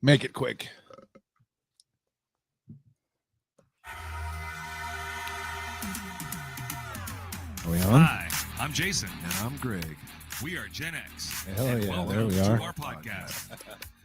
Make it quick. Are we on? Hi, I'm Jason. And I'm Greg. We are Gen X. Hell and yeah, welcome there we to are. our podcast.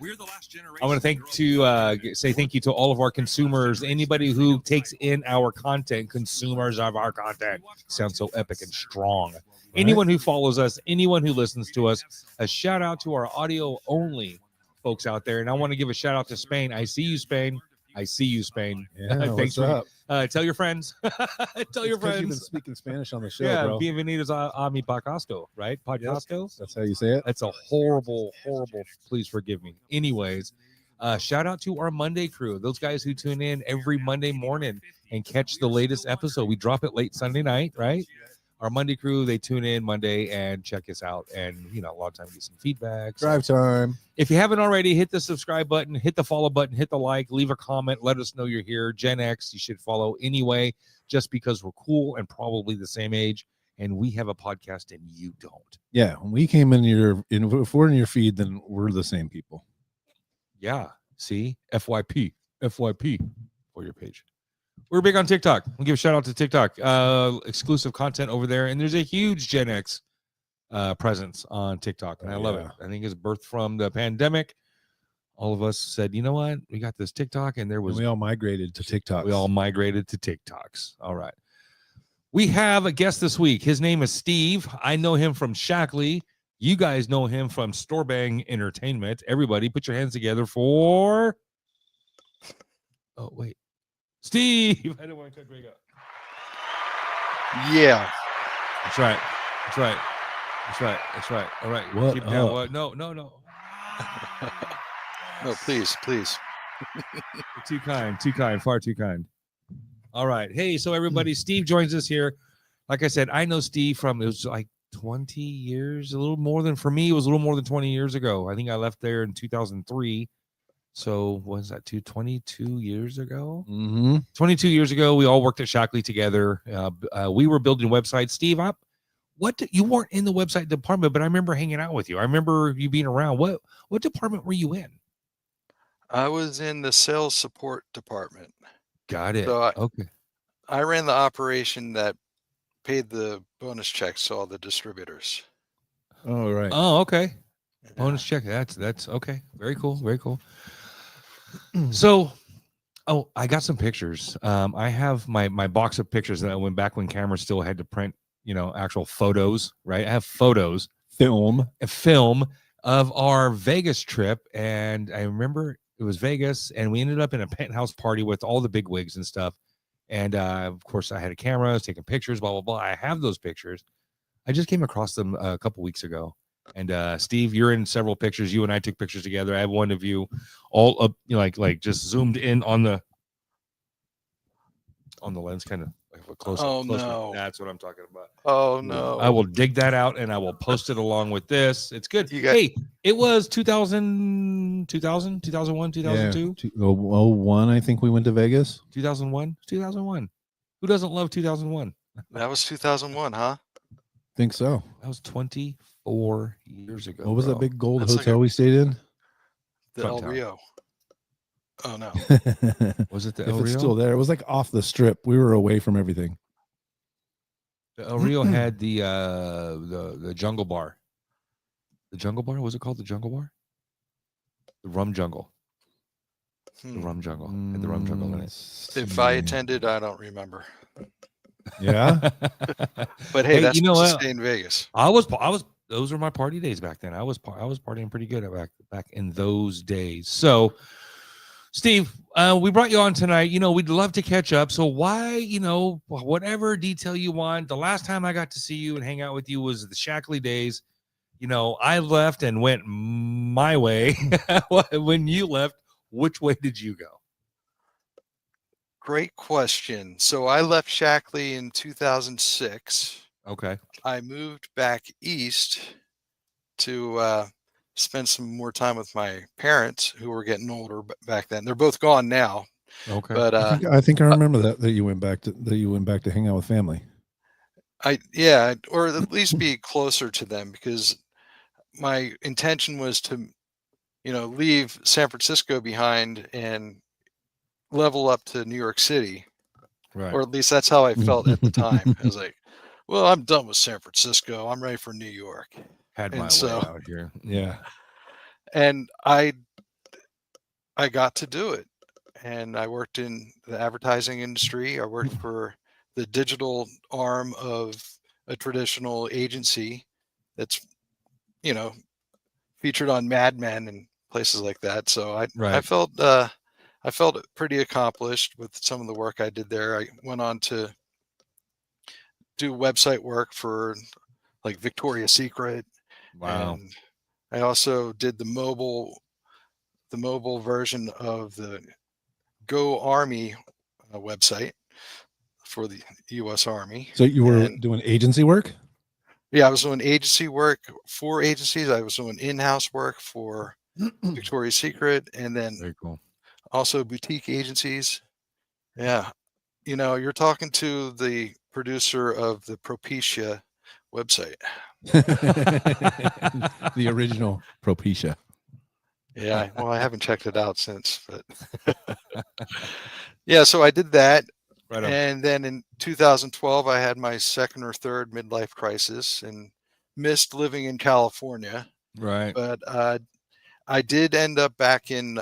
We're the last generation. I want to say thank you to all of our consumers, anybody who takes in our content, consumers of our content. Sounds so epic and strong. Right? Anyone who follows us, anyone who listens to us, a shout out to our audio only folks out there. And I want to give a shout out to Spain. I see you, Spain. I see you, Spain. Yeah, thanks what's up? Tell your friends. Tell your friends. You've been speaking Spanish on the show, yeah, bro. bienvenidos a mi podcast, right? Podcasto. Yes, that's how you say it. That's a horrible. Please forgive me. Anyways, shout out to our Monday crew. Those guys who tune in every Monday morning and catch the latest episode. We drop it late Sunday night, right? Our Monday crew, they tune in Monday and check us out. And, a lot of times get some feedback. Drive time. If you haven't already, hit the subscribe button, hit the follow button, hit the like, leave a comment. Let us know you're here. Gen X, you should follow anyway, just because we're cool and probably the same age. And we have a podcast and you don't. Yeah. When we came if we're in your feed, then we're the same people. Yeah. See? FYP for your page. We're big on TikTok. We'll give a shout out to TikTok. Exclusive content over there. And there's a huge Gen X presence on TikTok. And I love it. I think it's birthed from the pandemic. All of us said, you know what? We got this TikTok. And we all migrated to TikTok. We all migrated to TikToks. All right. We have a guest this week. His name is Steve. I know him from Shackley. You guys know him from Storbang Entertainment. Everybody put your hands together for... Oh, wait. Steve, I didn't want to cut Greg up. Yeah, that's right. All right. What? Keep down. What? No. No, please. Too kind, far too kind. All right. Hey, so everybody, Steve joins us here. Like I said, I know Steve it was like 20 years, a little more than 20 years ago. I think I left there in 2003. So was that 22 years ago? Mm-hmm. 22 years ago, we all worked at Shackley together. We were building websites. Steve, you weren't in the website department, but I remember hanging out with you. I remember you being around. What department were you in? I was in the sales support department. Got it. So okay. I ran the operation that paid the bonus checks to all the distributors. Oh, right. Oh, okay. Yeah. Bonus check. That's okay. Very cool. So, I got some pictures. I have my box of pictures that I went back when cameras still had to print, actual photos, right? I have photos, film of our Vegas trip. And I remember it was Vegas and we ended up in a penthouse party with all the big wigs and stuff. And, of course I had a camera, I was taking pictures, blah, blah, blah. I have those pictures. I just came across them a couple weeks ago. And Steve, you're in several pictures. You and I took pictures together. I have one of you all up, like just zoomed in on the lens, kind of like close. Oh no, that's what I'm talking about. Oh no, I will dig that out and I will post it along with this. It's good. Hey, it was 2001, 2002. Yeah, 01, I think we went to Vegas. 2001. Who doesn't love 2001? That was 2001, huh? Think so. That was 24 years ago. What was that big gold hotel we stayed in? The El Rio. Oh no. Was it the if El Rio? It's still there. It was like off the strip. We were away from everything. The El Rio had the Jungle Bar. The Jungle Bar? Was it called the Jungle Bar? The Rum Jungle. The Rum Jungle. Had the Rum Jungle in it. If I attended, I don't remember. Yeah. But hey, that's supposed to stay in Vegas. I was those were my party days back then. I was partying pretty good back in those days. So Steve, we brought you on tonight. We'd love to catch up. So why, whatever detail you want. The last time I got to see you and hang out with you was the Shackley days. I left and went my way. When you left, which way did you go? Great question. So I left Shackley in 2006. Okay. I moved back east to spend some more time with my parents, who were getting older back then. They're both gone now. Okay. But I think I remember that you went back to hang out with family. Or at least be closer to them, because my intention was to leave San Francisco behind and level up to New York City, Right. or at least that's how I felt at the time. I was like, well, I'm done with San Francisco. I'm ready for New York. Had And my so, way out here. Yeah. and I got to do it. And I worked in the advertising industry. I worked for the digital arm of a traditional agency that's, featured on Mad Men and places like that. So I Right. felt pretty accomplished with some of the work I did there. I went on to do website work for like Victoria's Secret, Wow. and I also did the mobile version of the Go Army website for the U.S. Army. So you were And doing agency work? yeah, I was doing agency work for agencies. I was doing in-house work for Victoria's Secret, and then Very cool. also boutique agencies. Yeah, you're talking to the producer of the Propecia website. The original Propecia. Yeah, well, I haven't checked it out since, but yeah, so I did that. Right on. And then in 2012, I had my second or third midlife crisis and missed living in California. Right. But I did end up back in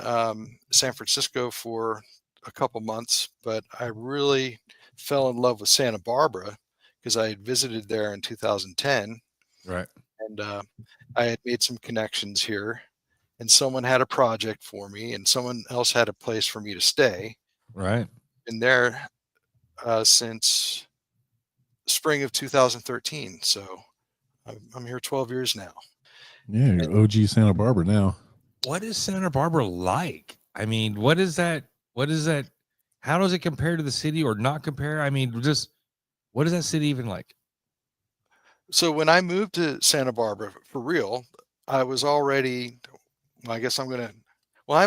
San Francisco for a couple months, but I really fell in love with Santa Barbara because I had visited there in 2010, Right. and I had made some connections here, and someone had a project for me, and someone else had a place for me to stay. Right. Been there since spring of 2013, so I'm here 12 years now. Yeah, you're OG Santa Barbara now. What is Santa Barbara like? I mean, what is that? What is that? How does it compare to the city or not compare? I mean, just what is that city even like? So when I moved to Santa Barbara for real, I was already, well, I guess I'm a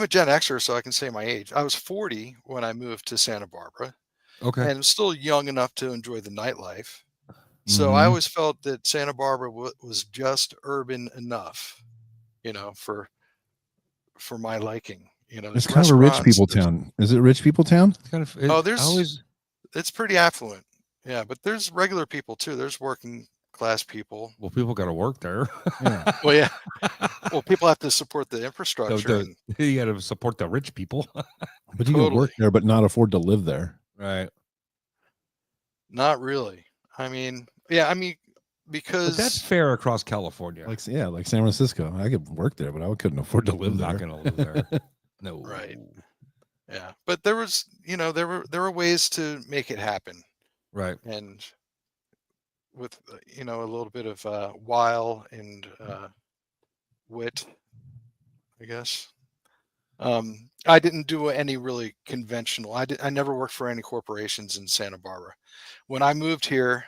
Gen Xer, so I can say my age. I was 40 when I moved to Santa Barbara Okay. and still young enough to enjoy the nightlife. So I Mhm. always felt that Santa Barbara was just urban enough, for my liking. It's There's kind of a rich restaurants. people town. Is it rich people town? It's kind of Oh, I always it's pretty affluent. Yeah, but there's regular people too. There's working class people. well, people got to work there. Yeah. Well, yeah. Well, people have to support the the, infrastructure, the, and you got to support the rich people. But you can totally work there but not afford to live there. Right. not really. I mean, yeah, But that's because fair across California. Like San Francisco. I could work there, but I couldn't afford to live I'm there. not going to live there. No. right, yeah. But there were ways to make it happen, Right. and with a little bit of wile and wit, I guess. I didn't do any really conventional. I never worked for any corporations in Santa Barbara. When I moved here,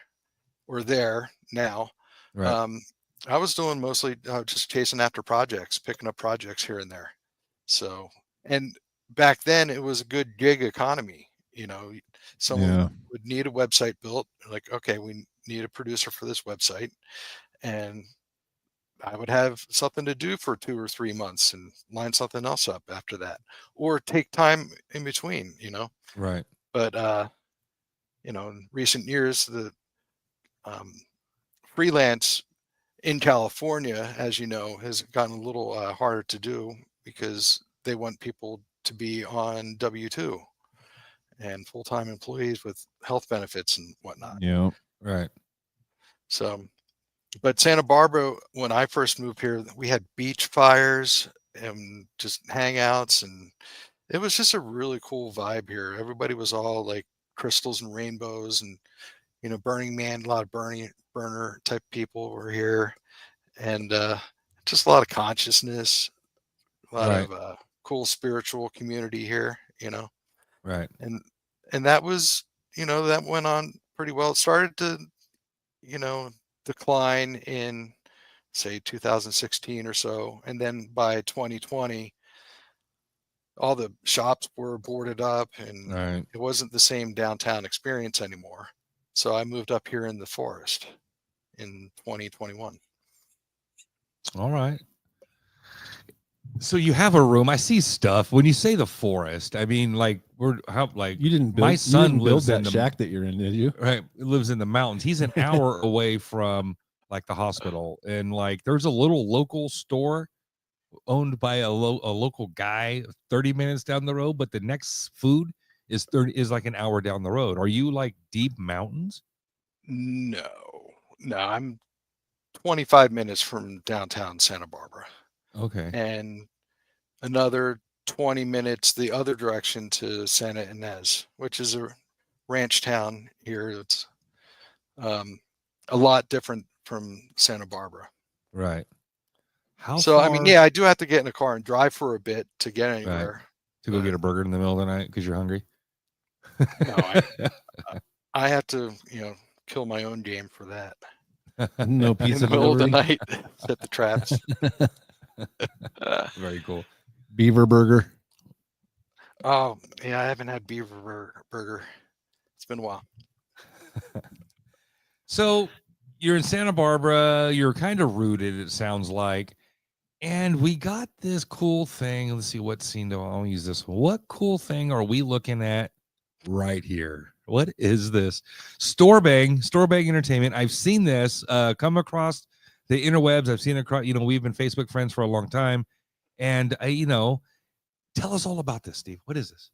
or there now, Right. um, I was doing mostly just chasing after projects, picking up projects here and there. So, and back then it was a good gig economy. Someone Yeah. would need a website built, like, okay, we need a producer for this website, and I would have something to do for 2 or 3 months and line something else up after that, or take time in between. Right. But in recent years, the um, freelance in California, as you know, has gotten a little harder to do because they want people to be on W-2 and full-time employees with health benefits and whatnot. Yeah. Right. So, but Santa Barbara, when I first moved here, we had beach fires and just hangouts, and it was just a really cool vibe here. Everybody was all like crystals and rainbows, and Burning Man, a lot of burner type people were here, and just a lot of consciousness, a lot Right. of cool spiritual community here. Right. And that went on pretty well. It started to you know decline in, say, 2016 or so, and then by 2020 all the shops were boarded up and Right. it wasn't the same downtown experience anymore. So I moved up here in the forest in 2021. All right. So you have a room. I see stuff. When you say the forest, I mean like You didn't build. my You son didn't build lives in that the shack that you're in, did you? right lives in the mountains. He's an hour away from like the hospital, and like there's a little local store owned by a local guy 30 minutes down the road, but the next food is like an hour down the road. Are you like deep mountains? No, no, I'm 25 minutes from downtown Santa Barbara, Okay. and another 20 minutes the other direction to Santa Ynez, which is a ranch town here. It's um, a lot different from Santa Barbara. Right. How So, I mean, far? yeah, I do have to get in a car and drive for a bit to get Right. anywhere. To go But get a burger in the middle of the night because you're hungry? no, I have to, kill my own game for that. No In pizza the middle of the delivery. night, set the traps. Very cool. Beaver burger. Oh, yeah, I haven't had burger. It's been a while. So you're in Santa Barbara. You're kind of rooted, it sounds like. And we got this cool thing. Let's see what scene do I'll use this one. What cool thing are we looking at right here? What is this? Storbang Entertainment. I've seen this come across the interwebs. I've seen it across, we've been Facebook friends for a long time. And tell us all about this, Steve. What is this?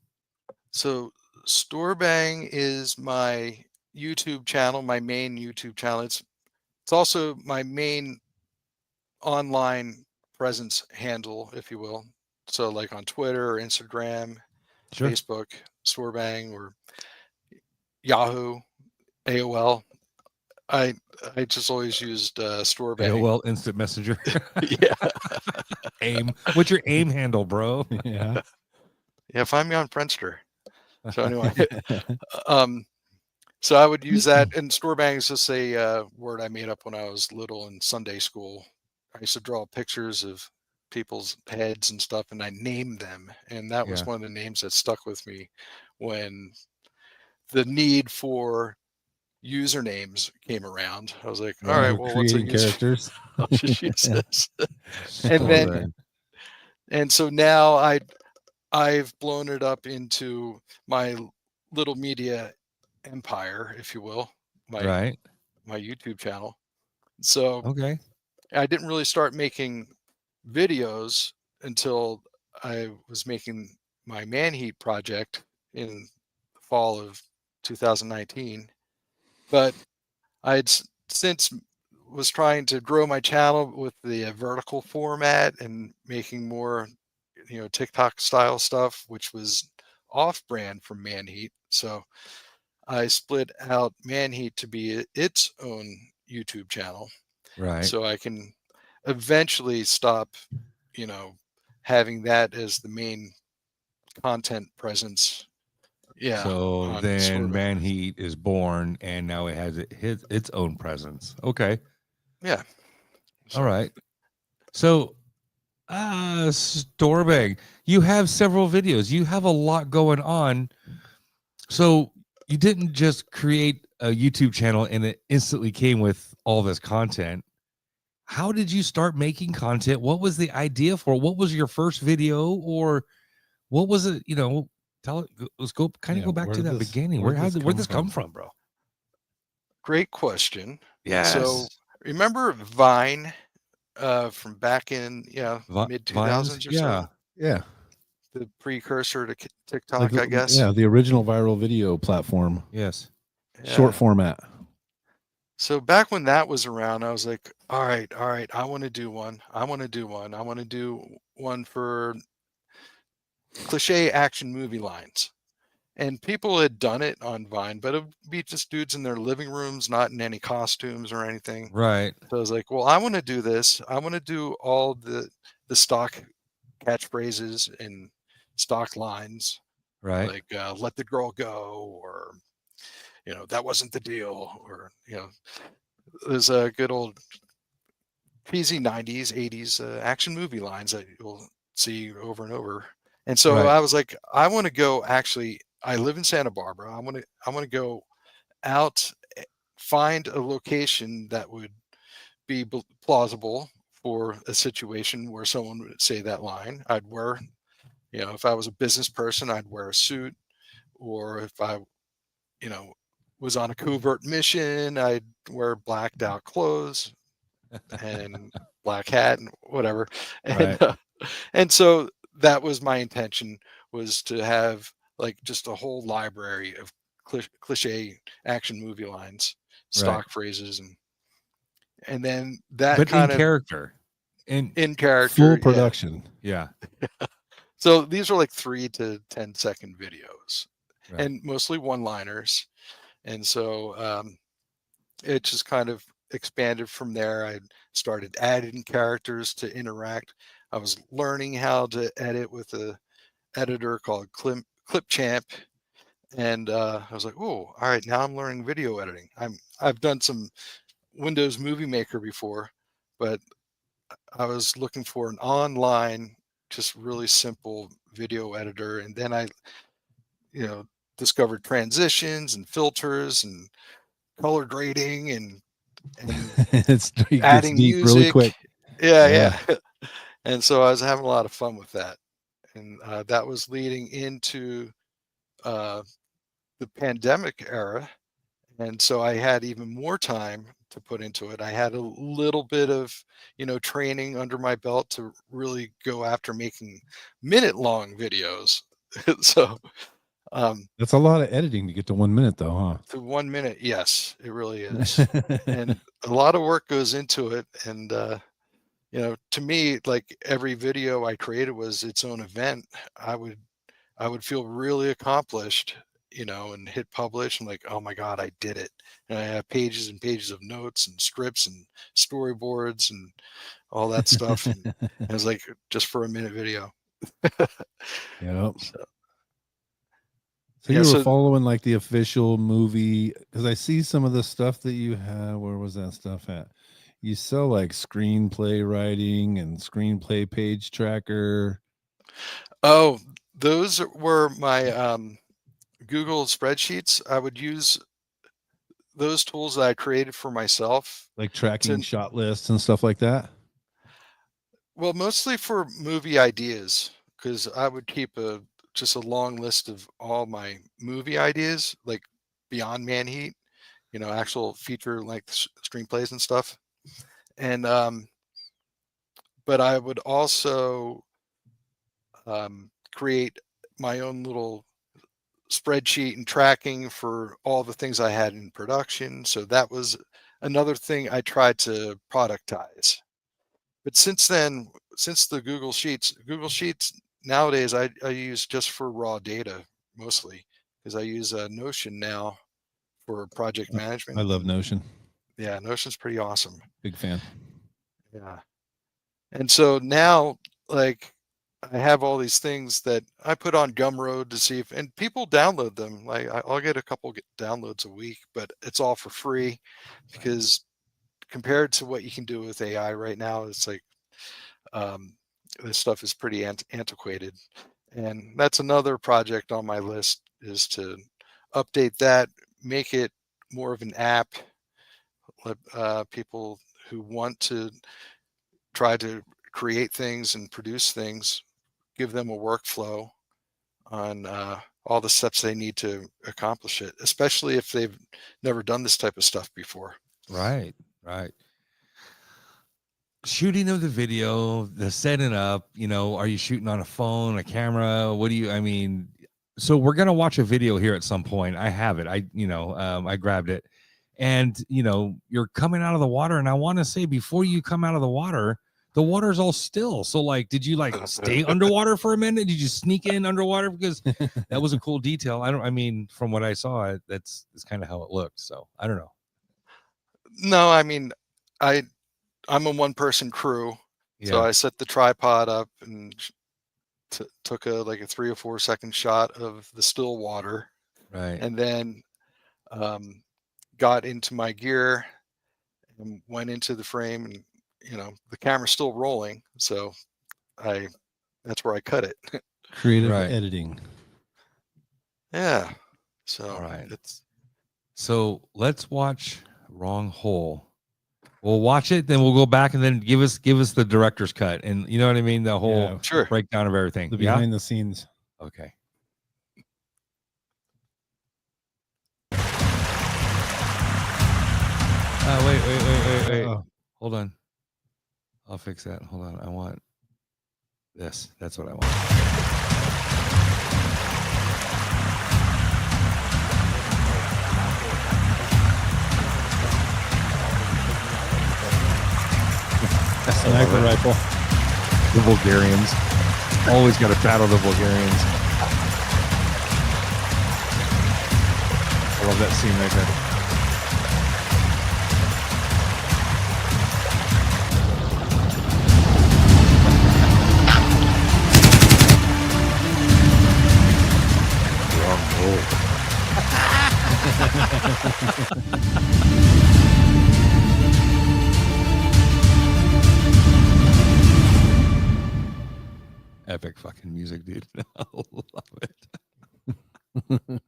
So, Storbang is my YouTube channel, my main YouTube channel. It's also my main online presence handle, if you will. So, like on Twitter, Instagram, Sure. Facebook, Storbang, or Yahoo, AOL. I I just always used Storbang. AOL Instant Messenger. Yeah, AIM. What's your AIM handle, bro? Yeah. yeah. Find me on Friendster. So anyway, um, so I would use that, and Storbang is just a word I made up when I was little in Sunday school. I used to draw pictures of people's heads and stuff, and I named them, and that was Yeah. one of the names that stuck with me when the need for usernames came around. I was like, all right, You're well, what's a creating user? characters. I'll just use this. And then, Storbang. and so now I've blown it up into my little media empire, if you will, my Right. my YouTube channel. So Okay. I didn't really start making videos until I was making my Manheat project in the fall of 2019. But I had since was trying to grow my channel with the vertical format and making more, TikTok style stuff, which was off brand from Manheat. So I split out Manheat to be its own YouTube channel Right. so I can eventually stop, you know, having that as the main content presence. Yeah, So on then Storbang. Manheat is born and now it has its own presence. Okay. Yeah. All So right. So Storbang, you have several videos. You have a lot going on. So you didn't just create a YouTube channel and it instantly came with all this content. How did you start making content? What was the idea for it? What was your first video, or what was it? Tell it. Let's go kind of Yeah, go back where to did that this- beginning. where'd Where'd this this come come from, bro? great question. So Yes. remember Vine from back in mid Vines. 2000s or Yeah. so? Yeah. The precursor to Like TikTok, I guess. yeah, the original viral video platform, Yes. short Yeah. format. So back when that was around, I was like, all right, I want to do one. I want to do one. I want to do one for cliche action movie lines. And people had done it on Vine, but it would be just dudes in their living rooms, not in any costumes or anything. Right. So I was like, well, I want to do this. I want to do all the stock catchphrases and stock lines, Right. like "Let the girl go," or "That wasn't the deal," or there's a good old cheesy '90s, '80s action movie lines that you'll see over and over. And so Right. I was like, I want to go. Actually, I live in Santa Barbara. I want to go out, find a location that would be plausible for a situation where someone would say that line. I'd wear, if I was a business person, I'd wear a suit, or if I, was on a covert mission, I'd wear blacked out clothes and black hat and whatever. And Right. and so that was my intention, was to have like just a whole library of cliche action movie lines, Right. stock phrases, and then that But in kind of character. In in Full character, yeah. production. yeah. So these are like 3 to 10 second videos, Right. and mostly one-liners. And so it just kind of expanded from there. I started adding characters to interact. I was learning how to edit with a editor called Clipchamp, and I was like, oh, all right, now I'm learning video editing. I've done some Windows Movie Maker before, but I was looking for an online, just really simple video editor, and then I, you know, discovered transitions and filters and color grading and It gets adding deep really music. quick. Yeah, Yeah. yeah. And so I was having a lot of fun with that, and that was leading into uh, the pandemic era, and so I had even more time to put into it. I had a little bit of, training under my belt to really go after making minute-long videos. So That's a lot of editing to get to 1 minute, though, to 1 minute, yes, it really is, huh? and a lot of work goes into it. And to me, like every video I created was its own event. I would feel really accomplished, and hit publish. I'm like, oh my God, I did it. And I have pages and pages of notes and scripts and storyboards and all that stuff. And it was like just for a minute video. Yep. So, So yeah. you were So, following like the official movie, because I see some of the stuff that you have. Where was that stuff at? You sell like screenplay writing and screenplay page tracker, oh, those were my Google spreadsheets. I would use those tools that I created for myself like tracking to, shot lists and stuff like that. well, mostly for movie ideas, because I would keep just a long list of all my movie ideas, like beyond Manheat, actual feature length screenplays and stuff. And but I would also create my own little spreadsheet and tracking for all the things I had in production. So that was another thing I tried to productize. But since then, since the Google Sheets nowadays I use just for raw data mostly, because I use Notion now for project I management. love Notion. Yeah, Notion's pretty awesome. Big fan. Yeah. And so now, like, I have all these things that I put on Gumroad to see if, and people download them. Like, I'll get a couple downloads a week, but it's all for free, because compared to what you can do with AI right now, it's like um, this stuff is pretty antiquated. And that's another project on my list, is to update that, make it more of an app. Let people who want to try to create things and produce things, give them a workflow on all the steps they need to accomplish it, especially if they've never done this type of stuff before. Right. Right. Shooting of the video, the setting up, are you shooting on a phone, a camera? What do you, I mean, so we're going to watch a video here at some point. I have it. I grabbed it, and, you're coming out of the water. And I want to say, before you come out of the water's all still. So like, did you like stay underwater for a minute? Did you sneak in underwater? Because that was a cool detail. I mean, from what I saw, that's kind of how it looked. So I don't know. No, I mean, I'm a one-person crew, so Yeah. I set the tripod up and took a 3 or 4 second shot of the still water, Right. and then got into my gear and went into the frame, and the camera's still rolling, so I that's where I cut it. Creative Right. editing. Yeah, All so right. it's So let's watch Wrong Hole. We'll watch it, then we'll go back and then give us the director's cut, and you know what I mean, the whole Yeah. Sure. breakdown of everything. The Yeah. behind the scenes. Okay. Wait. Uh-oh. Hold on. I'll fix that. Hold on. I want this. That's what I want. Sniper rifle. The Bulgarians. Always got to battle the Bulgarians. I love that scene right there. Epic fucking music, dude. I love it.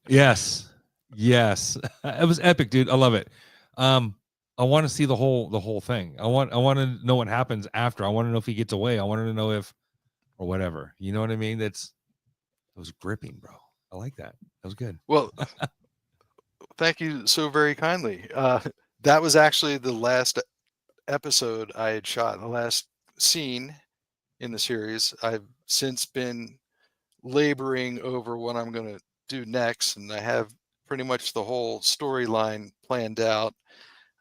Yes. It was epic, dude. I love it. I want to see the whole thing. I want to know what happens after. I want to know if he gets away. I wanted to know if or whatever. You know what I mean? It was gripping, bro. I like that. That was good. Well, thank you so very kindly. That was actually the last episode I had shot, the last scene in the series. I've since been laboring over what I'm going to do next, and I have pretty much the whole storyline planned out.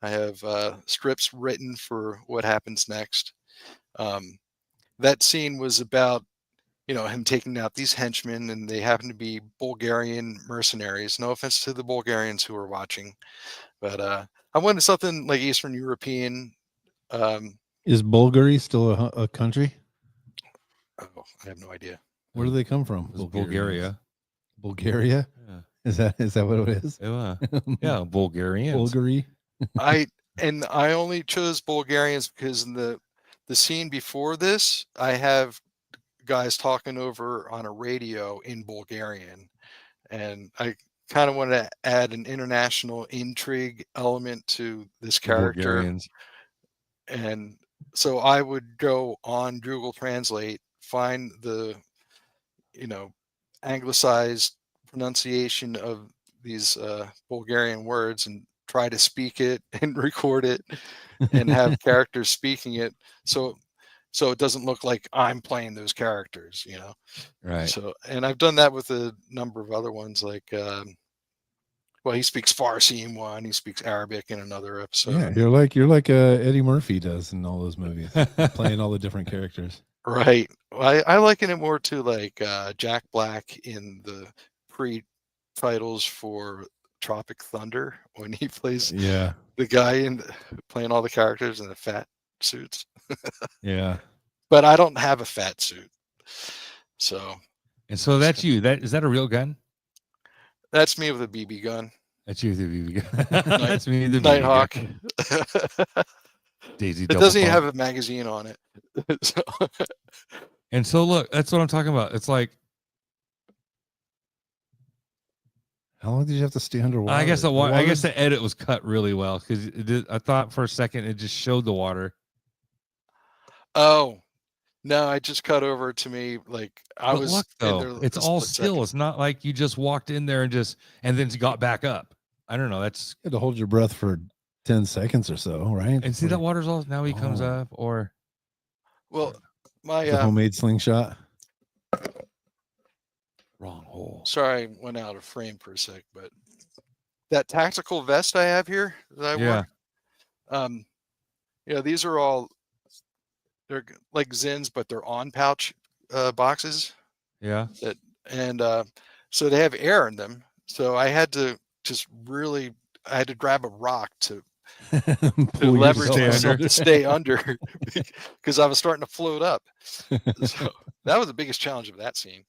I have scripts written for what happens next. That scene was about, him taking out these henchmen, and they happen to be Bulgarian mercenaries. No offense to the Bulgarians who are watching, but I wanted something like Eastern European. Is Bulgari still a country? Oh, I have no idea. Where do they come from? It was Bulgarians. Bulgaria. Bulgaria? Yeah. Is that what it is? Yeah, Bulgarians. Bulgari. I only chose Bulgarians because in the scene before this, I have guys talking over on a radio in Bulgarian, and I kind of want to add an international intrigue element to this character. Bulgarians. And so I would go on Google Translate, find the anglicized pronunciation of these Bulgarian words, and try to speak it and record it and have characters speaking it, so it doesn't look like I'm playing those characters, Right. So, and I've done that with a number of other ones, like well, he speaks Farsi in one, he speaks Arabic in another episode. Yeah, you're like Eddie Murphy does in all those movies, playing all the different characters. Right. I liken it more to like Jack Black in the pre-titles for Tropic Thunder, when he plays Yeah. the guy playing all the characters in the fat suits. Yeah. But I don't have a fat suit. So. And so that's you. Is that a real gun? That's me with a BB gun. That's you with a BB gun. That's me with a BB Nighthawk. gun. Daisy. It doesn't even have a magazine on it. So. And so look, that's what I'm talking about. It's like, how long did you have to stay underwater? I guess the edit was cut really well, because I thought for a second it just showed the water. Oh no, I just cut over to me like I was. Look, though, it's all still. Second. It's not like you just walked in there and then got back up. I don't know. That's, you had to hold your breath for 10 seconds or so, right? And see, that water's all now he comes up, or well, my homemade slingshot. Wrong hole. Sorry, I went out of frame for a sec, but that tactical vest I have here that I wear, these are all, they're like Zins, but they're on pouch boxes. Yeah. So they have air in them. So I had to grab a rock to leverage myself to stay under, because I was starting to float up. So that was the biggest challenge of that scene.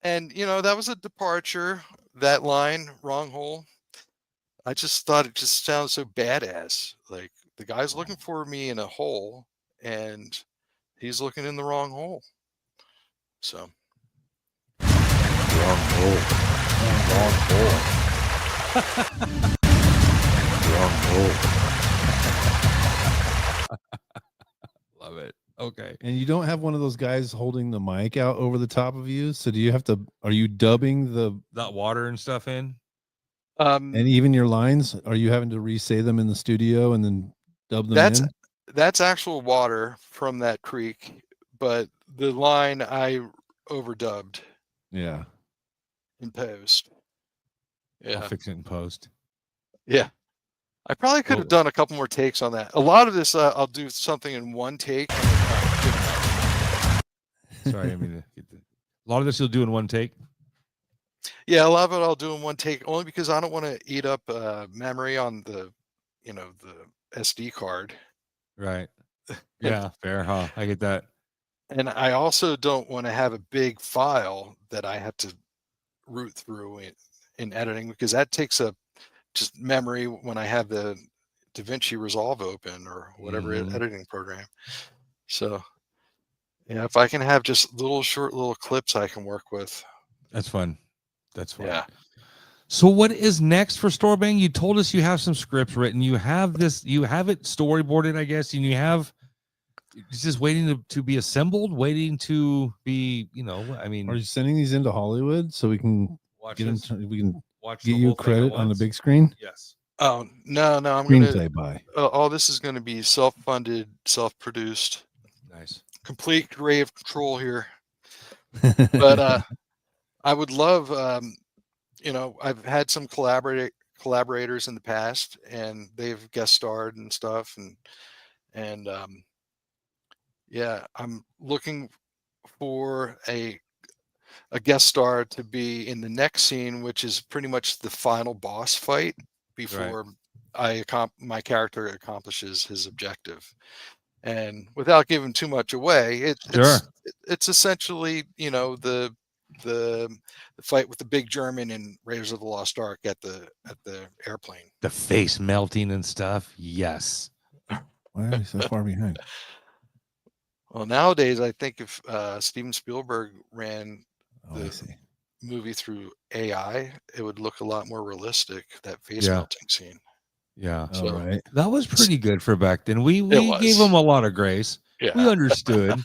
And, that was a departure, that line, wrong hole. I just thought it just sounded so badass. Like, the guy's looking for me in a hole, and he's looking in the wrong hole. So. Wrong hole. Wrong hole. Love it. Okay. And you don't have one of those guys holding the mic out over the top of you. So do you have to? Are you dubbing That water and stuff in. and even your lines? Are you having to re-say them in the studio and then dub them that's in? that's actual water from that creek, but the line I overdubbed Yeah. in post. I'll Yeah, fix it in post. yeah. I probably could have done a couple more takes on that. A lot of this, I'll do something in one take. Sorry, I mean, a lot of this you'll do in one take. Yeah, a lot of it I'll do in one take, only because I don't want to eat up memory on the SD card. Right. Yeah, fair, huh? I get that. And I also don't want to have a big file that I have to root through in editing, because that takes up just memory when I have the DaVinci Resolve open or whatever editing program. So yeah, if I can have just short little clips I can work with. That's fun. That's fun. Yeah. So what is next for Storbang? You told us you have some scripts written. You have this, you have it storyboarded, I guess, and you have it's just waiting to be assembled, waiting to be, I mean, Are you sending these into Hollywood so we can watch get them? this. We can Watch get the you whole thing at credit on the once. big screen. Yes. Oh, no, I'm gonna Screenplay by. all this is going to be self-funded, self-produced, Nice. complete creative control here. But I would love, I've had some collaborators in the past, and they've guest starred and stuff, and yeah, I'm looking for a guest star to be in the next scene, which is pretty much the final boss fight before my character accomplishes his objective. And without giving too much away, it's essentially, the fight with the big German in Raiders of the Lost Ark at the airplane. The face melting and stuff. Yes. Why are you so far behind? Well, nowadays, I think if Steven Spielberg ran I the see. movie through AI, it would look a lot more realistic, that face Yeah. melting scene. Yeah. All right. That was pretty good for back then. We was. gave him a lot of grace. Yeah. We understood.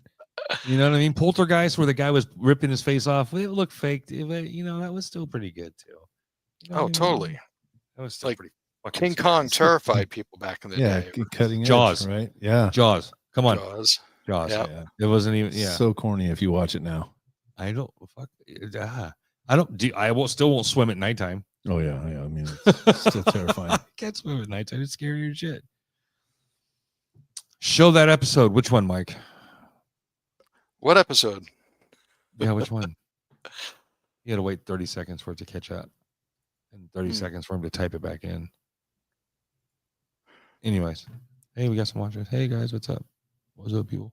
You know what I mean? Poltergeist, where the guy was ripping his face off, it looked fake. That was still pretty good too. You know what I mean? Totally. That was still Like pretty fucking King sweet. Kong terrified people back in the Yeah, day. cutting edge, Jaws. right? Yeah. Jaws. Come on. Jaws. Jaws. Yeah. Yeah. It wasn't even. Yeah. So corny if you watch it now. I don't. Fuck. I don't. Still won't swim at nighttime. Oh yeah. I mean, it's still terrifying. I can't swim at nighttime. It's scary as shit. Show that episode. Which one, Mike? What episode? Yeah, which one? You had to wait 30 seconds for it to catch up, and 30 seconds for him to type it back in. Anyways, hey, we got some watchers. Hey guys, what's up? What's up, people?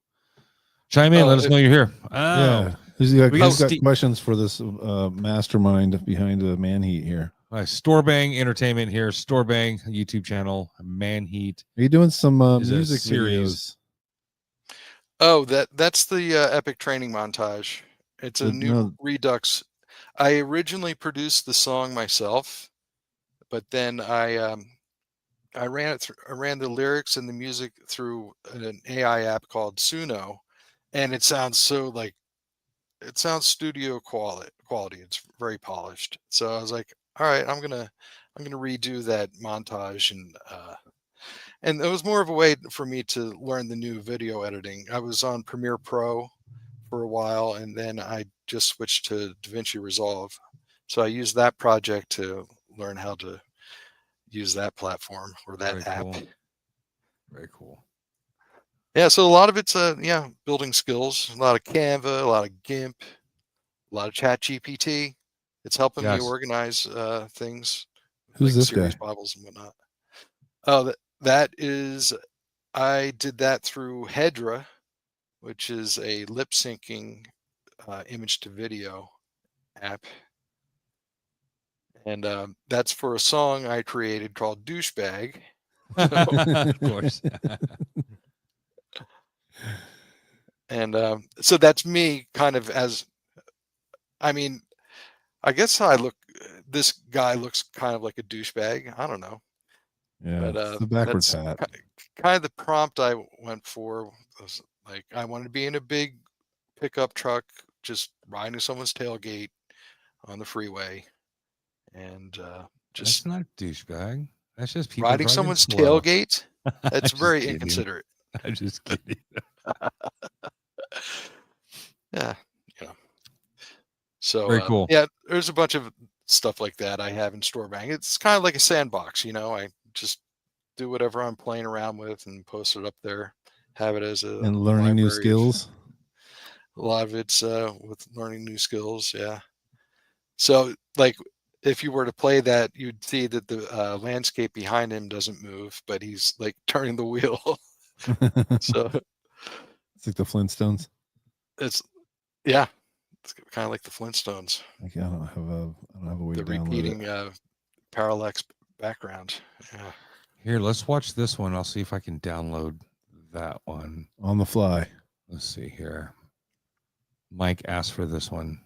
Chime in. Let us know you're here. Yeah. Who's got Steve- questions for this mastermind behind the Manheat here? All right, Storbang Entertainment here. Storbang YouTube channel. Manheat. Are you doing some Is a music series. videos? Oh, that's the epic training montage. It's a new Redux. I originally produced the song myself, but then I ran the lyrics and the music through an AI app called Suno, and it sounds studio quality. It's very polished. So I was like, all right, I'm gonna redo that montage, and it was more of a way for me to learn the new video editing. I was on Premiere Pro for a while, and then I just switched to DaVinci Resolve. So I used that project to learn how to use that platform or that Very app. cool. Very cool. Yeah, so a lot of it's building skills, a lot of Canva, a lot of GIMP, a lot of ChatGPT. It's helping me organize things. Who's like this series guy? Bibles and whatnot. Oh, that is, I did that through Hedra, which is a lip syncing image to video app. And that's for a song I created called Douchebag. Of course. And so that's me kind of I guess how I look. this guy looks kind of like a douchebag. I don't know. Yeah, But it's the backwards that's hat. kind of the prompt I went for. Was like I wanted to be in a big pickup truck, just riding someone's tailgate on the freeway, and That's just not douchebag. That's just people riding driving someone's slow. tailgate. That's I'm just very kidding. inconsiderate. I'm just kidding. Yeah, yeah. So Very cool. yeah, there's a bunch of stuff like that I have in Storbang. It's kind of like a sandbox, you know. I just do whatever I'm playing around with and post it up there. Have it as a And learning new library of- skills. A lot of it's with learning new skills. Yeah. So like if you were to play that, you'd see that the landscape behind him doesn't move, but he's like turning the wheel. So It's like the Flintstones. it's yeah, it's kind of like the Flintstones. Like, I don't have a way The to download it. repeating parallax background. Yeah. Here, let's watch this one. I'll see if I can download that one. On the fly. Let's see here. Mike asked for this one.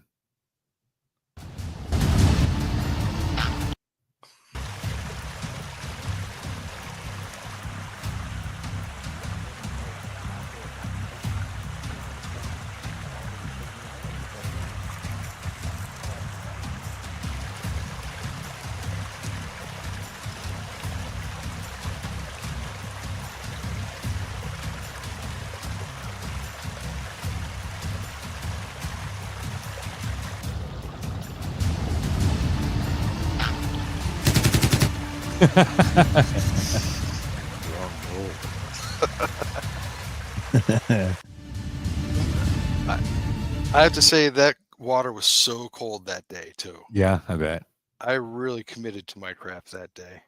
I have to say that water was so cold that day too. Yeah, I bet. I really committed to my craft that day.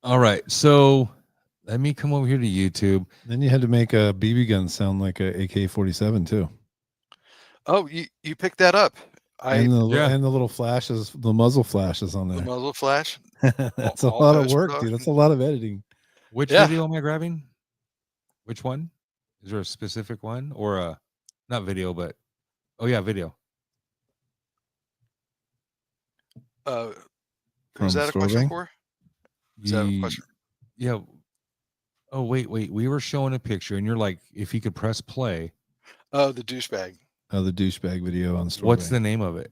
All right. So let me come over here to YouTube. Then you had to make a BB gun sound like a AK-47 too. Oh, you picked that up. And the Yeah. and the little flashes, the muzzle flashes on The there. muzzle flash. That's a all lot of work, dude. post-production. That's a lot of editing. Which Yeah. video am I grabbing? Which one? Is there a specific one or a not video, but oh yeah, video. Is that a question Storbang? for? Is that a question? Yeah. Oh wait. We were showing a picture, and you're like, if you could press play, Oh, the douchebag. Oh, the douchebag video on Storbang. what's the name of it?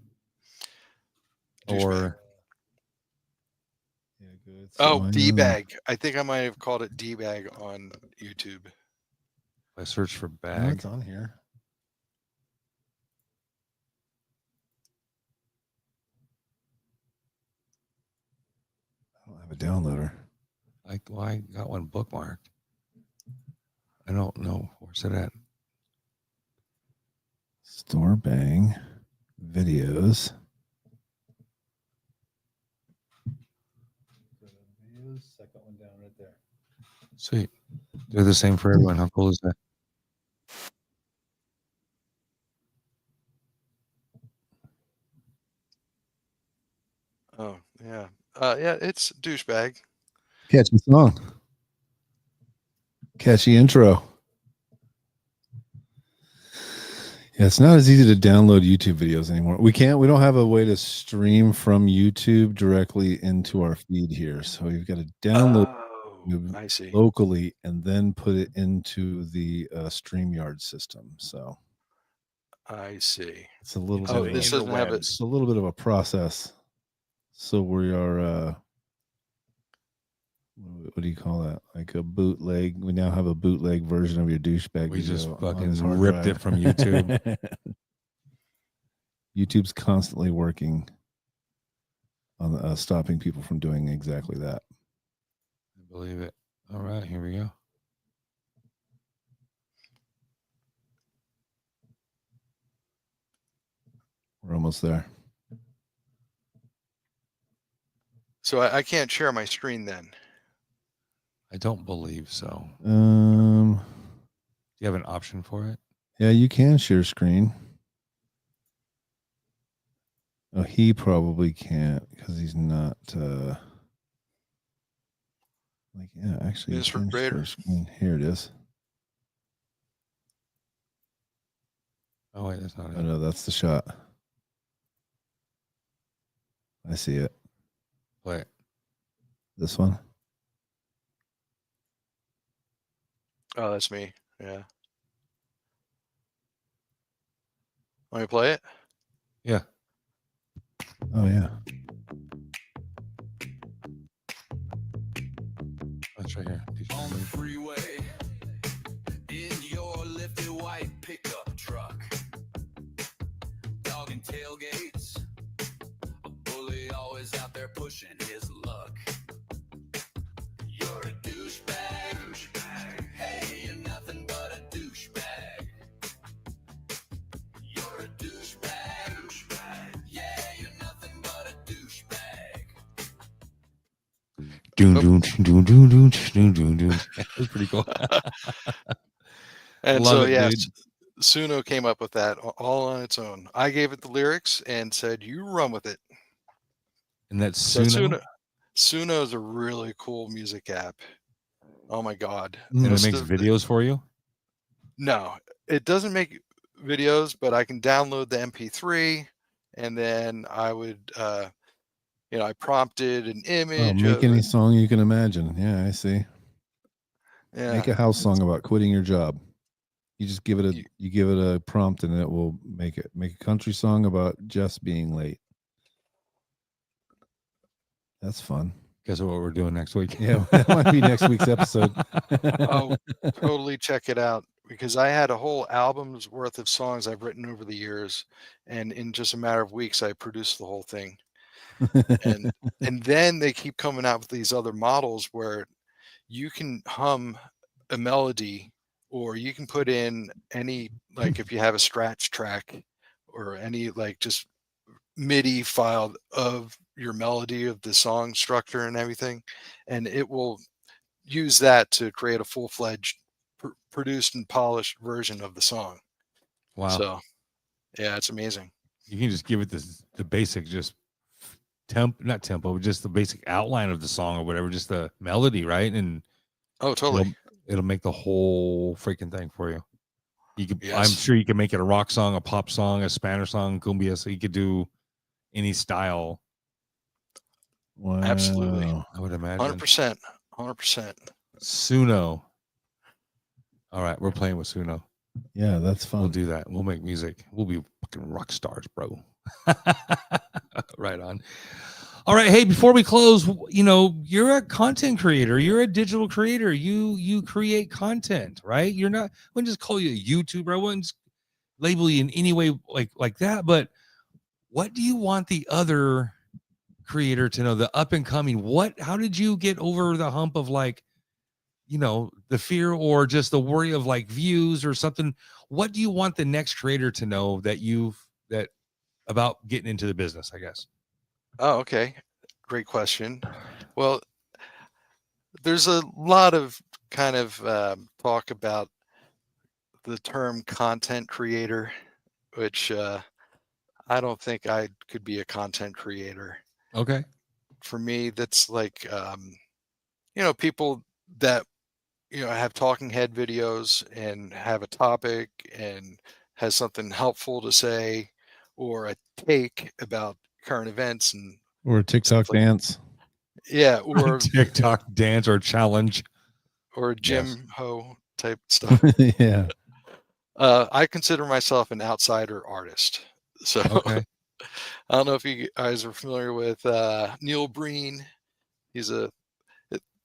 Douchebag. Or Yeah, good. Oh, So D-bag. I think I might have called it D-bag on YouTube. I search for Oh, bag. it's on here. I don't have a downloader. I got one bookmarked. I don't know where's it at. Storbang videos. Second one down right there. Sweet. They're the same for everyone. How cool is that? Oh, yeah. Yeah, it's douchebag. Catchy song. Catchy intro. Yeah, it's not as easy to download YouTube videos anymore. We don't have a way to stream from YouTube directly into our feed here. So we've got to download Oh, I see. locally and then put it into the StreamYard system. So I see. it's a little Oh, bit this doesn't have it. it's a little bit of a process. So we are what do you call that? Like a bootleg. We now have a bootleg version of your douchebag. We just video on fucking his hard ripped drive. it from YouTube. YouTube's constantly working on stopping people from doing exactly that. I believe it. All right, here we go. We're almost there. So I can't share my screen then. I don't believe so. Do you have an option for it? Yeah, you can share screen. Oh, he probably can't because he's not like, yeah, actually you can share Administrator. screen. Here it is. Oh wait, that's not Oh it. no, that's the shot. I see it. Play it. This one. Oh, that's me. Yeah. Want me to play it? Yeah. Oh yeah. That's right here. On the freeway, in your lifted white pickup truck, dogging tailgates, a bully always out there pushing his luck. You're a douchebag, hey, you're nothing but a douchebag. You're a douchebag, yeah, you're nothing but a douchebag. Doom, doom, doom, doom, doom, doom, doom, doom. That's pretty cool. And Love so, it, yeah, dude. Suno came up with that all on its own. I gave it the lyrics and said, "You run with it." And that's So Suno. Suno is a really cool music app. Oh my god! And it Most makes of videos for you. No, it doesn't make videos, but I can download the MP3, and then I would, I prompted an Oh, image make of any it. song you can imagine. Yeah, I see. Yeah, Make a house song about quitting your job. You just give it You- a prompt and it will make it. Make a country song about just being late. That's fun. Guess what we're doing next week? Yeah, that might be next week's episode. oh, totally check it out, because I had a whole album's worth of songs I've written over the years, and in just a matter of weeks, I produced the whole thing. And and then they keep coming out with these other models where you can hum a melody, or you can put in any, like if you have a scratch track or any like just MIDI file of your melody of the song structure and everything, and it will use that to create a full-fledged produced and polished version of the song. Wow. So yeah, it's amazing. You can just give it the basic just not tempo, but just the basic outline of the song or whatever, just the melody, right? And Oh, totally. it'll make the whole freaking thing for you. You could, I'm Yes. sure you can make it a rock song, a pop song, a Spanish song, cumbia. So you could do any style. Wow. Absolutely. I would imagine. 100%. 100%. Suno. All right, we're playing with Suno. Yeah, that's fun. We'll do that. We'll make music. We'll be fucking rock stars, bro. Right on. All right. Hey, before we close, you're a content creator. You're a digital creator. You create content, right? You're not. I wouldn't just call you a YouTuber. I wouldn't label you in any way like that. But what do you want the other creator to know? The up and coming. How did you get over the hump of the fear or just the worry of like views or something? What do you want the next creator to know that about getting into the business, I guess? Oh, okay. Great question. Well, there's a lot of kind of talk about the term content creator, which I don't think I could be a content creator. Okay. For me, that's like, people that, have talking head videos and have a topic and has something helpful to say, or a take about current events and Or a TikTok stuff like, dance. yeah, or TikTok dance or challenge. or Yes. Jim Ho type stuff. Yeah. I consider myself an outsider artist. So Okay. I don't know if you guys are familiar with Neil Breen.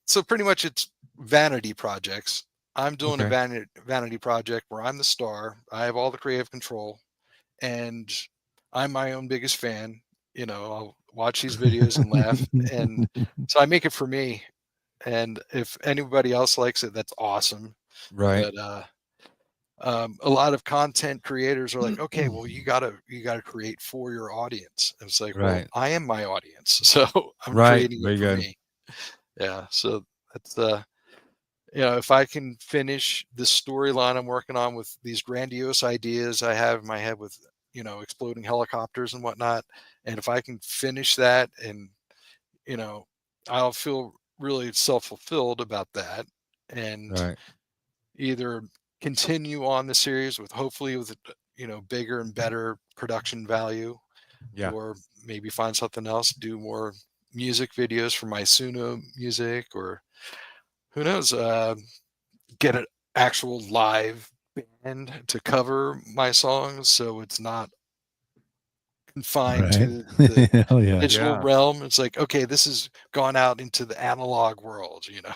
So pretty much it's vanity projects. I'm doing a vanity project where I'm the star. I have all the creative control, and I'm my own biggest fan. I'll watch these videos and laugh, and so I make it for me. And if anybody else likes it, that's awesome. Right. But a lot of content creators are like, okay, well, you gotta create for your audience. And it's like, well, Right. I am my audience, so I'm Right. creating Very it for good. me. Yeah. So that's if I can finish the storyline I'm working on with these grandiose ideas I have in my head with, exploding helicopters and whatnot, and if I can finish that, and I'll feel really self-fulfilled about that, and Right. either continue on the series with hopefully with bigger and better production value, Yeah. or maybe find something else, do more music videos for my Suno music, or who knows, get an actual live band to cover my songs so it's not confined Right. to the Hell yeah. digital Yeah. realm. It's like, okay, this has gone out into the analog world, you know.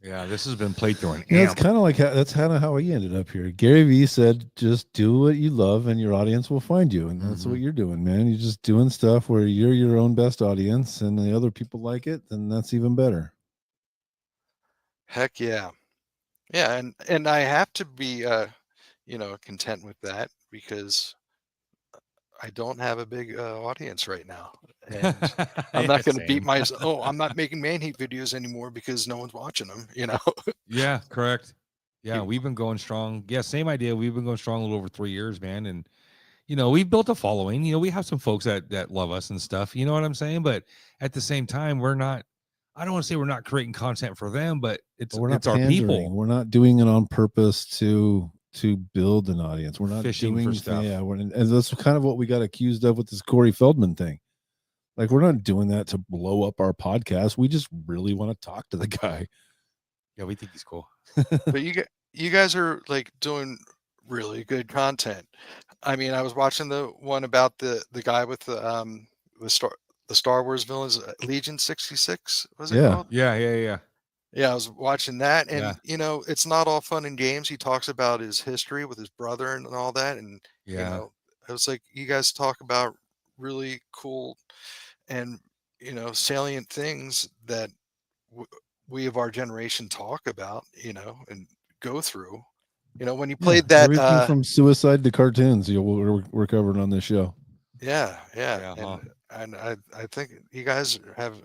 Yeah. This has been played through an Yeah, it's amp. kind of like that's kind of how we ended up here. Gary Vee said, "Just do what you love, and your audience will find you." And that's what Mhm. you're doing, man. You're just doing stuff where you're your own best audience, and the other people like it, then that's even better. Heck yeah. Yeah, and I have to be content with that because I don't have a big audience right now. And I'm Yeah, not going to beat same. myself. Oh, I'm not making Manheat videos anymore because no one's watching them, you know. Yeah, correct. Yeah, You- we've been going strong. Yeah, same idea. We've been going strong a little over 3 years, man. And we've built a following. We have some folks that love us and stuff. You know what I'm saying? But at the same time, we're not. I don't want to say we're not creating content for them, but it's But we're not it's our pandering. people We're not doing it on purpose to build an audience. We're not fishing doing for stuff. Yeah, and that's kind of what we got accused of with this Corey Feldman thing. Like, we're not doing that to blow up our podcast. We just really want to talk to the guy. Yeah, we think he's cool. but you guys are like doing really good content. I mean, I was watching the one about the guy with the Star Wars villains, Legion 66, was it Yeah. called? Yeah. Yeah, I was watching that, Yeah. and it's not all fun and games. He talks about his history with his brother and all that, and Yeah. it was like you guys talk about really cool and salient things that we of our generation talk about, and go through. When you Yeah, played that, everything from suicide to cartoons, we're covering on this show. yeah, Yeah, and I think you guys have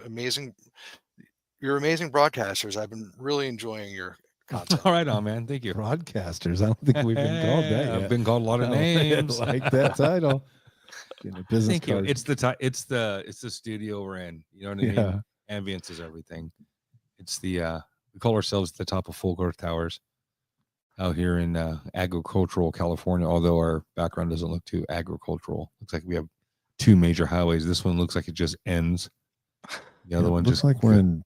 you're amazing broadcasters. I've been really enjoying your content. All right, on man. Thank you. Broadcasters. I don't think we've been called that yet. I've been called a lot of I names. like that title. Getting a business Thank you. card. It's the studio we're in. You know what I mean? Yeah. Ambience is everything. It's we call ourselves the top of Full Growth Towers out here in agricultural California, although our background doesn't look too agricultural. Looks like we have two major highways. This one looks like it just ends. The other It one looks just like we're in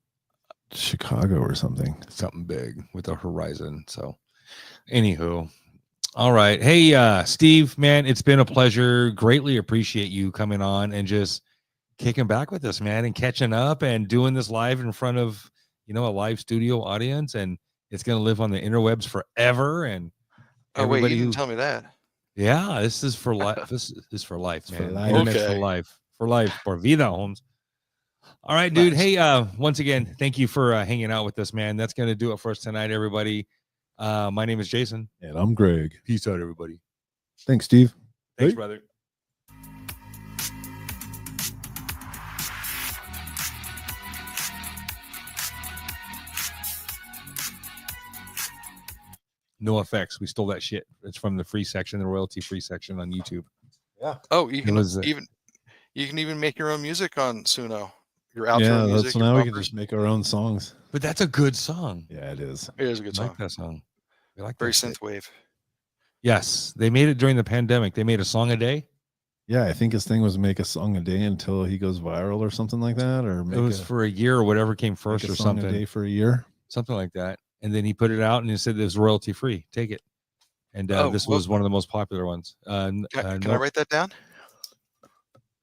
Chicago or something. something big with a horizon. So anywho, all right. Hey, Steve, man, it's been a pleasure. Greatly appreciate you coming on and just kicking back with us, man, and catching up and doing this live in front of, a live studio audience. And it's going to live on the interwebs forever. And Oh wait, you everybody didn't who, tell me that. yeah, this is for life. This is for life, It's for man. life. Internet's Okay. for life. For life. Por vida, Holmes. All right, dude. Nice. Hey, once again, thank you for hanging out with us, man. That's going to do it for us tonight, everybody. My name is Jason. And I'm Greg. Peace out, everybody. Thanks, Steve. Thanks, Hey. brother. No effects. We stole that shit. It's from the free section, the royalty free section on YouTube. Oh, you It can was, even make your own music on Suno. Your outro Yeah, music. so your now we can bumpers. just make our own songs. but that's a good song. Yeah, it is. It is a good I like song. that song. I like Very that shit. synthwave. Yes, they made it during the pandemic. They made a song a day. Yeah, I think his thing was make a song a day until he goes viral or something like that, or It was for a year or whatever came first make a or song a something. day for a year. Something like that. And then he put it out and he said it was royalty free. Take it. And this was one of the most popular ones. Can I write that down?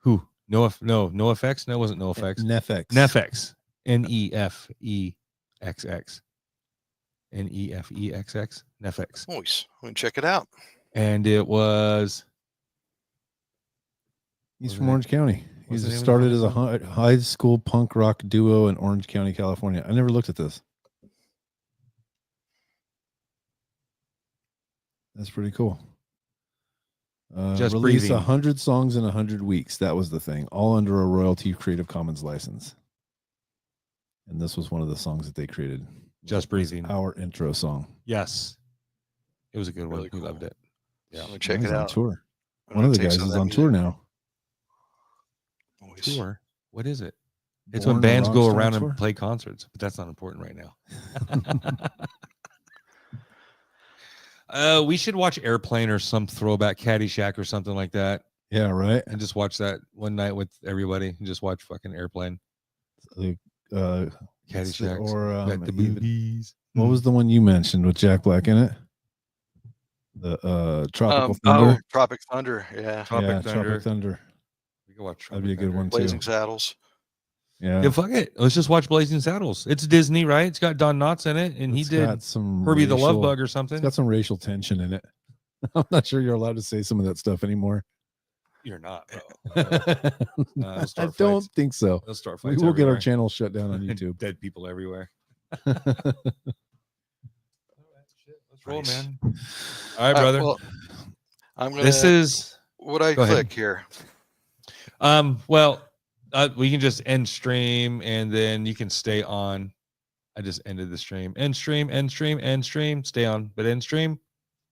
Who? No effects? No, it wasn't no effects. Nefex. Nefex. Nefexx. Nefexx. Nefex. Nice. I'm gonna check it out. And it was He's What's from the Orange County. what's He's the name of the started as a fucking high school punk rock duo in Orange County, California. I never looked at this. That's pretty cool. Just Release Breathing. 100 songs in 100 weeks. That was the thing. All under a royalty Creative Commons license. And this was one of the songs that they created. Just Breathing. Our intro song. Yes. It was a good one. Really We cool. loved it. I'm gonna Now check he's it on out. tour. I'm One of gonna the take guys some is of that on tour music. now. Nice. Tour. What is it? It's Born when a bands go Rockstar around Tour. and play concerts, but that's not important right now. We should watch Airplane or some throwback Caddyshack or something like that. Yeah, right. and just watch that one night with everybody and just watch fucking Airplane, The, Caddyshack, or got the even, boobies. what was the one you mentioned with Jack Black in it? The Tropical Thunder. Oh, Tropic Thunder. Yeah. Tropic Thunder? Tropic Thunder. We can watch That'd be a good Thunder. one too. Blazing Saddles. Yeah. Yeah, fuck it. Let's just watch Blazing Saddles. It's Disney, right? It's got Don Knotts in it, and he It's did got some Herbie the Love racial- Bug or It's something. got some racial tension in it. I'm not sure you're allowed to say some of that stuff anymore. You're not, bro. I they'll start don't fights. think so. They'll start We fights. will get our everywhere. channel shut down on YouTube. Dead people everywhere. Let's roll, Nice. man. All right, brother. Well, I'm gonna. This is What I Go ahead. click here. well, we can just end stream and then you can stay on. I just ended the stream. End stream, end stream, end stream. Stay on, but end stream.